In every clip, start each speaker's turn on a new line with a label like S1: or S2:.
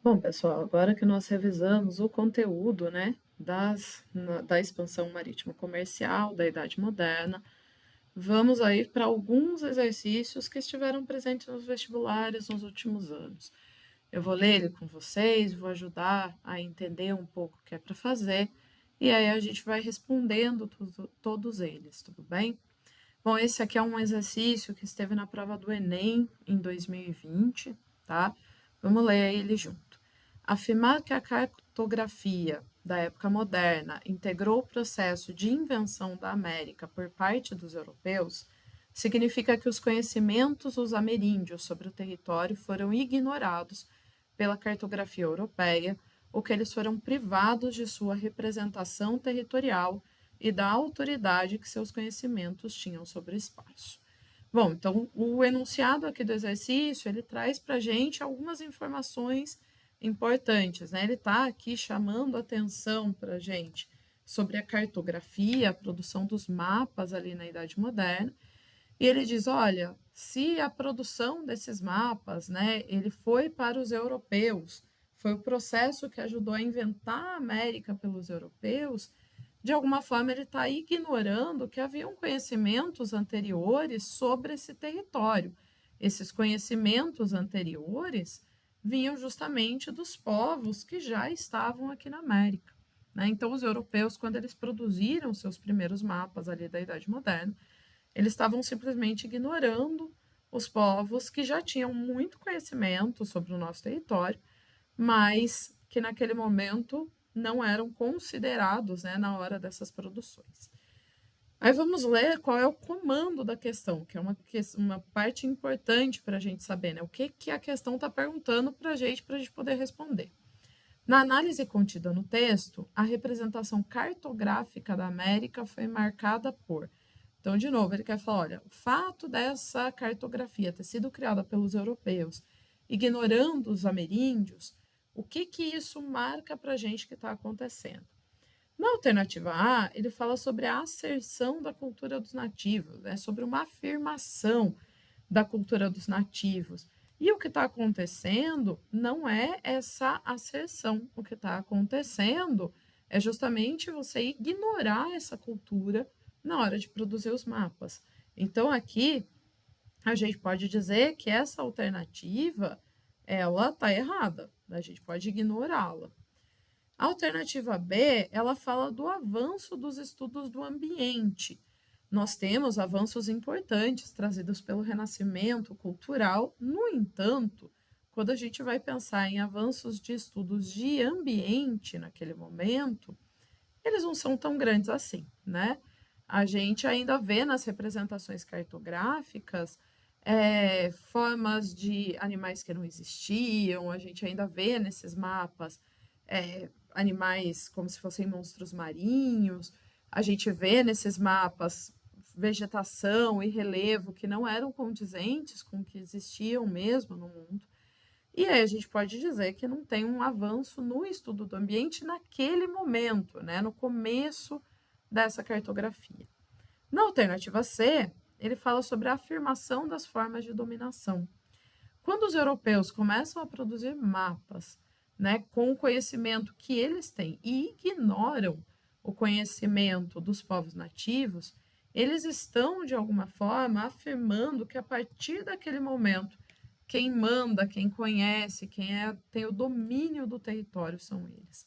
S1: Bom, pessoal, agora que nós revisamos o conteúdo, né, da expansão marítima comercial da Idade Moderna, vamos aí para alguns exercícios que estiveram presentes nos vestibulares nos últimos anos. Eu vou ler ele com vocês, vou ajudar a entender um pouco o que é para fazer, e aí a gente vai respondendo todos eles, tudo bem? Bom, esse aqui é um exercício que esteve na prova do Enem em 2020, tá? Vamos ler ele junto. Afirmar que a cartografia da época moderna integrou o processo de invenção da América por parte dos europeus significa que os conhecimentos dos ameríndios sobre o território foram ignorados pela cartografia europeia, ou que eles foram privados de sua representação territorial e da autoridade que seus conhecimentos tinham sobre o espaço. Bom, então o enunciado aqui do exercício, ele traz para a gente algumas informações importantes, né? Ele está aqui chamando atenção para a gente sobre a cartografia, a produção dos mapas ali na Idade Moderna, e ele diz, olha, se a produção desses mapas, né, ele foi para os europeus, foi o processo que ajudou a inventar a América pelos europeus, de alguma forma ele está ignorando que haviam conhecimentos anteriores sobre esse território. Esses conhecimentos anteriores vinham justamente dos povos que já estavam aqui na América, né? Então, os europeus, quando eles produziram seus primeiros mapas ali da Idade Moderna, eles estavam simplesmente ignorando os povos que já tinham muito conhecimento sobre o nosso território, mas que naquele momento não eram considerados, né, na hora dessas produções. Aí vamos ler qual é o comando da questão, que é uma parte importante para a gente saber, né, o que a questão está perguntando para a gente poder responder. Na análise contida no texto, a representação cartográfica da América foi marcada por. Então, de novo, ele quer falar: olha, o fato dessa cartografia ter sido criada pelos europeus, ignorando os ameríndios, o que isso marca para a gente que está acontecendo? Na alternativa A, ele fala sobre a asserção da cultura dos nativos, né, sobre uma afirmação da cultura dos nativos. E o que está acontecendo não é essa asserção. O que está acontecendo é justamente você ignorar essa cultura na hora de produzir os mapas. Então, aqui, a gente pode dizer que essa alternativa, ela está errada. A gente pode ignorá-la. A alternativa B, ela fala do avanço dos estudos do ambiente. Nós temos avanços importantes trazidos pelo renascimento cultural, no entanto, quando a gente vai pensar em avanços de estudos de ambiente naquele momento, eles não são tão grandes assim, né? A gente ainda vê nas representações cartográficas formas de animais que não existiam, a gente ainda vê nesses mapas animais como se fossem monstros marinhos, a gente vê nesses mapas vegetação e relevo que não eram condizentes com o que existiam mesmo no mundo. E aí a gente pode dizer que não tem um avanço no estudo do ambiente naquele momento, né, no começo dessa cartografia. Na alternativa C, ele fala sobre a afirmação das formas de dominação. Quando os europeus começam a produzir mapas, né, com o conhecimento que eles têm e ignoram o conhecimento dos povos nativos, eles estão, de alguma forma, afirmando que a partir daquele momento, quem manda, quem conhece, tem o domínio do território são eles.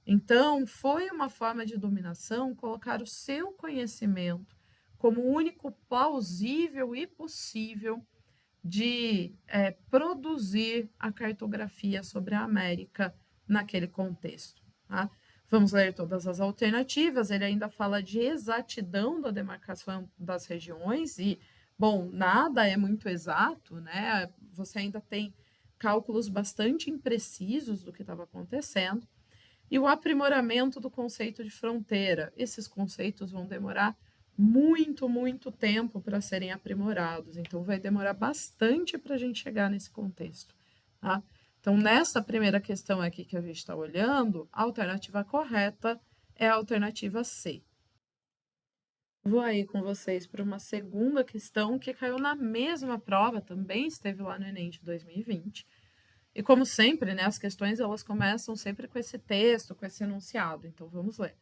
S1: Então, foi uma forma de dominação colocar o seu conhecimento como único plausível e possível de produzir a cartografia sobre a América naquele contexto. Tá? Vamos ler todas as alternativas. Ele ainda fala de exatidão da demarcação das regiões e, bom, nada é muito exato, né? Você ainda tem cálculos bastante imprecisos do que estava acontecendo. E o aprimoramento do conceito de fronteira. Esses conceitos vão demorar muito tempo para serem aprimorados. Então, vai demorar bastante para a gente chegar nesse contexto. Tá? Então, nessa primeira questão aqui que a gente está olhando, a alternativa correta é a alternativa C. Vou aí com vocês para uma segunda questão que caiu na mesma prova, também esteve lá no Enem de 2020. E como sempre, né, as questões elas começam sempre com esse texto, com esse enunciado. Então vamos ler.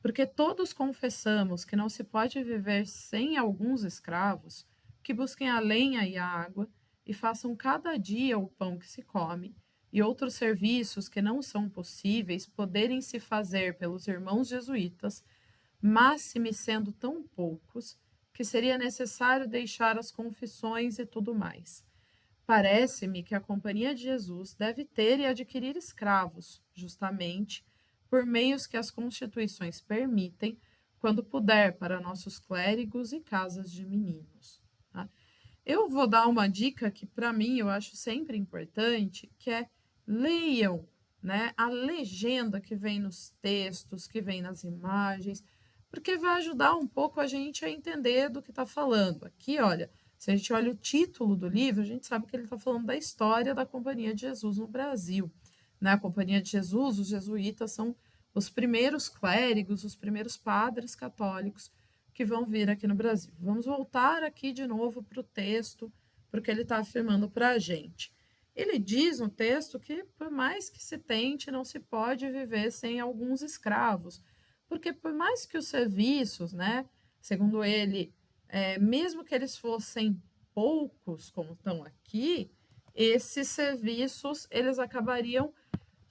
S1: Porque todos confessamos que não se pode viver sem alguns escravos que busquem a lenha e a água e façam cada dia o pão que se come e outros serviços que não são possíveis poderem se fazer pelos irmãos jesuítas, máxime sendo tão poucos que seria necessário deixar as confissões e tudo mais. Parece-me que a Companhia de Jesus deve ter e adquirir escravos, justamente por meios que as constituições permitem, quando puder, para nossos clérigos e casas de meninos. Tá? Eu vou dar uma dica que, para mim, eu acho sempre importante, que é leiam, né, a legenda que vem nos textos, que vem nas imagens, porque vai ajudar um pouco a gente a entender do que está falando. Aqui, olha, se a gente olha o título do livro, a gente sabe que ele está falando da história da Companhia de Jesus no Brasil. Na Companhia de Jesus, os jesuítas são os primeiros clérigos, os primeiros padres católicos que vão vir aqui no Brasil. Vamos voltar aqui de novo para o texto, porque ele está afirmando para a gente. Ele diz no texto que, por mais que se tente, não se pode viver sem alguns escravos, porque por mais que os serviços, né, segundo ele, mesmo que eles fossem poucos, como estão aqui, esses serviços eles acabariam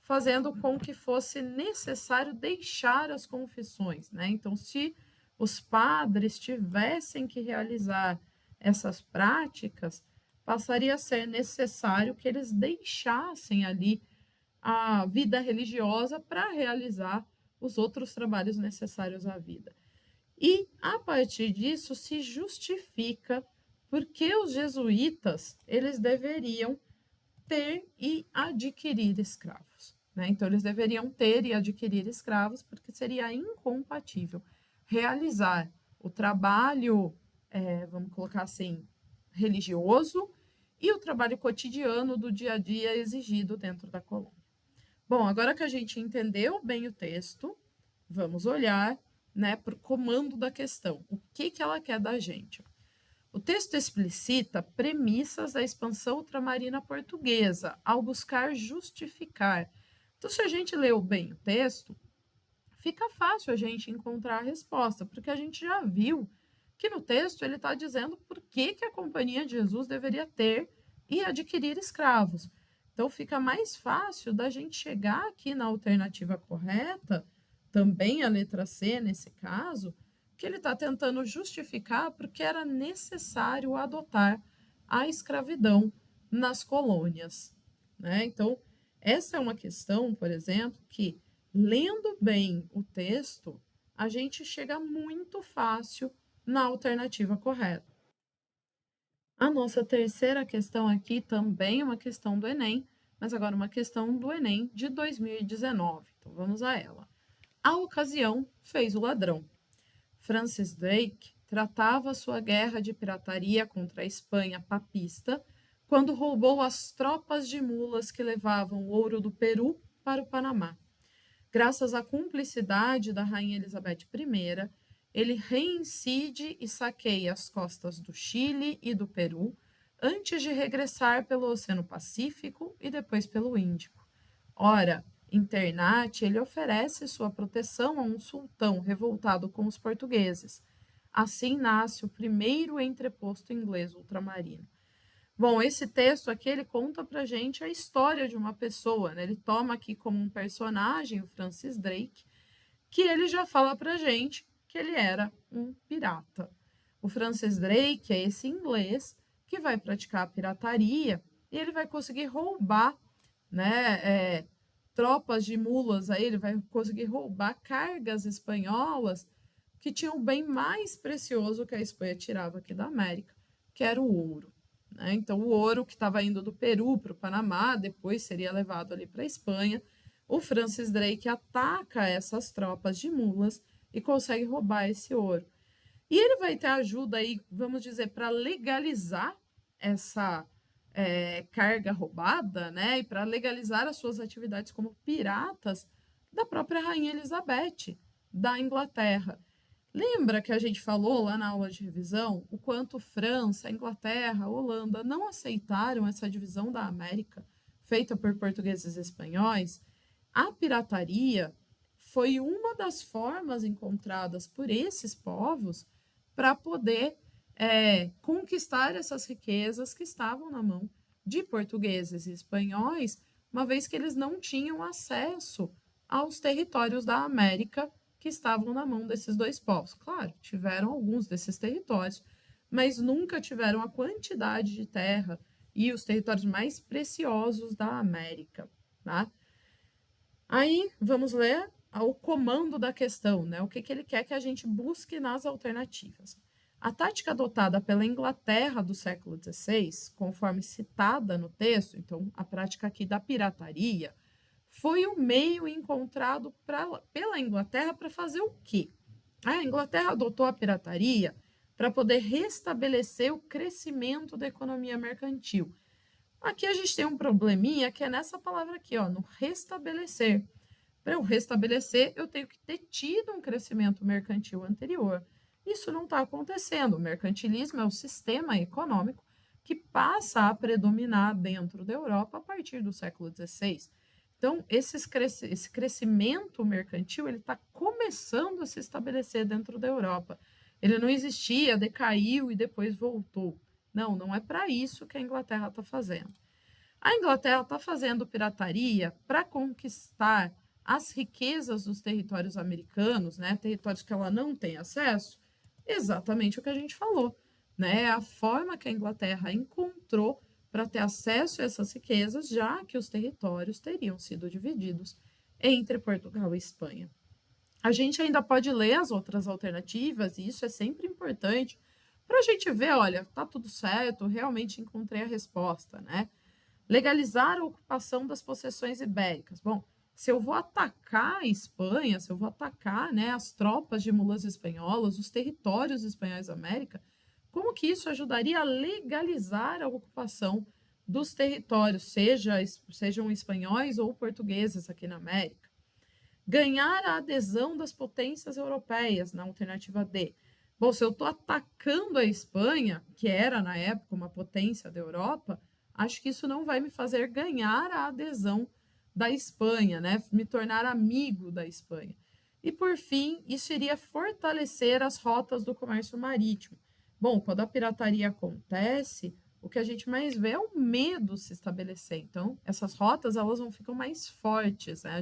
S1: fazendo com que fosse necessário deixar as confissões, né? Então, se os padres tivessem que realizar essas práticas, passaria a ser necessário que eles deixassem ali a vida religiosa para realizar os outros trabalhos necessários à vida. E a partir disso se justifica porque os jesuítas eles deveriam ter e adquirir escravos. Né? Então, eles deveriam ter e adquirir escravos, porque seria incompatível realizar o trabalho, vamos colocar assim, religioso e o trabalho cotidiano do dia a dia exigido dentro da colônia. Bom, agora que a gente entendeu bem o texto, vamos olhar, né, para o comando da questão. O que ela quer da gente? O texto explicita premissas da expansão ultramarina portuguesa, ao buscar justificar. Então, se a gente leu bem o texto, fica fácil a gente encontrar a resposta, porque a gente já viu que no texto ele está dizendo por que a Companhia de Jesus deveria ter e adquirir escravos. Então, fica mais fácil da gente chegar aqui na alternativa correta, também a letra C nesse caso, que ele está tentando justificar porque era necessário adotar a escravidão nas colônias. Né? Então, essa é uma questão, por exemplo, que, lendo bem o texto, a gente chega muito fácil na alternativa correta. A nossa terceira questão aqui também é uma questão do Enem, mas agora uma questão do Enem de 2019. Então, vamos a ela. A ocasião fez o ladrão. Francis Drake tratava sua guerra de pirataria contra a Espanha papista quando roubou as tropas de mulas que levavam o ouro do Peru para o Panamá. Graças à cumplicidade da rainha Elizabeth I, ele reincide e saqueia as costas do Chile e do Peru antes de regressar pelo Oceano Pacífico e depois pelo Índico. Ora, em Ternate, ele oferece sua proteção a um sultão revoltado com os portugueses. Assim nasce o primeiro entreposto inglês ultramarino. Bom, esse texto aqui, ele conta pra gente a história de uma pessoa, né? Ele toma aqui como um personagem, o Francis Drake, que ele já fala pra gente que ele era um pirata. O Francis Drake é esse inglês que vai praticar a pirataria e ele vai conseguir roubar, né, tropas de mulas, aí ele vai conseguir roubar cargas espanholas que tinham o bem mais precioso que a Espanha tirava aqui da América, que era o ouro. Né? Então, o ouro que estava indo do Peru para o Panamá, depois seria levado ali para a Espanha. O Francis Drake ataca essas tropas de mulas e consegue roubar esse ouro. E ele vai ter ajuda aí, vamos dizer, para legalizar essa carga roubada, né? E para legalizar as suas atividades como piratas da própria Rainha Elizabeth da Inglaterra. Lembra que a gente falou lá na aula de revisão o quanto França, Inglaterra, Holanda não aceitaram essa divisão da América? feita por portugueses e espanhóis, a pirataria foi uma das formas encontradas por esses povos para poder conquistar essas riquezas que estavam na mão de portugueses e espanhóis, uma vez que eles não tinham acesso aos territórios da América que estavam na mão desses dois povos. Claro, tiveram alguns desses territórios, mas nunca tiveram a quantidade de terra e os territórios mais preciosos da América, tá? Aí vamos ler o comando da questão, né? O que, que ele quer que a gente busque nas alternativas. A tática adotada pela Inglaterra do século XVI, conforme citada no texto, então a prática aqui da pirataria, foi o meio encontrado pela Inglaterra para fazer o quê? A Inglaterra adotou a pirataria para poder restabelecer o crescimento da economia mercantil. Aqui a gente tem um probleminha que é nessa palavra aqui, ó, no restabelecer. Para eu restabelecer, eu tenho que ter tido um crescimento mercantil anterior. Isso não está acontecendo. O mercantilismo é o sistema econômico que passa a predominar dentro da Europa a partir do século XVI. Então, esse crescimento mercantil ele está começando a se estabelecer dentro da Europa. Ele não existia, decaiu e depois voltou. Não, não é para isso que a Inglaterra está fazendo. A Inglaterra está fazendo pirataria para conquistar as riquezas dos territórios americanos, né, territórios que ela não tem acesso, exatamente o que a gente falou, né, a forma que a Inglaterra encontrou para ter acesso a essas riquezas, já que os territórios teriam sido divididos entre Portugal e Espanha. A gente ainda pode ler as outras alternativas, e isso é sempre importante, para a gente ver, olha, tá tudo certo, realmente encontrei a resposta, né? Legalizar a ocupação das possessões ibéricas. Bom, se eu vou atacar a Espanha, se eu vou atacar, né, as tropas de mulas espanholas, os territórios espanhóis da América, como que isso ajudaria a legalizar a ocupação dos territórios, sejam espanhóis ou portugueses aqui na América? Ganhar a adesão das potências europeias, na alternativa D. Bom, se eu estou atacando a Espanha, que era na época uma potência da Europa, acho que isso não vai me fazer ganhar a adesão da Espanha, né? Me tornar amigo da Espanha. E por fim, isso iria fortalecer as rotas do comércio marítimo. Bom, quando a pirataria acontece, o que a gente mais vê é o medo se estabelecer. Então, essas rotas elas não ficam mais fortes, né?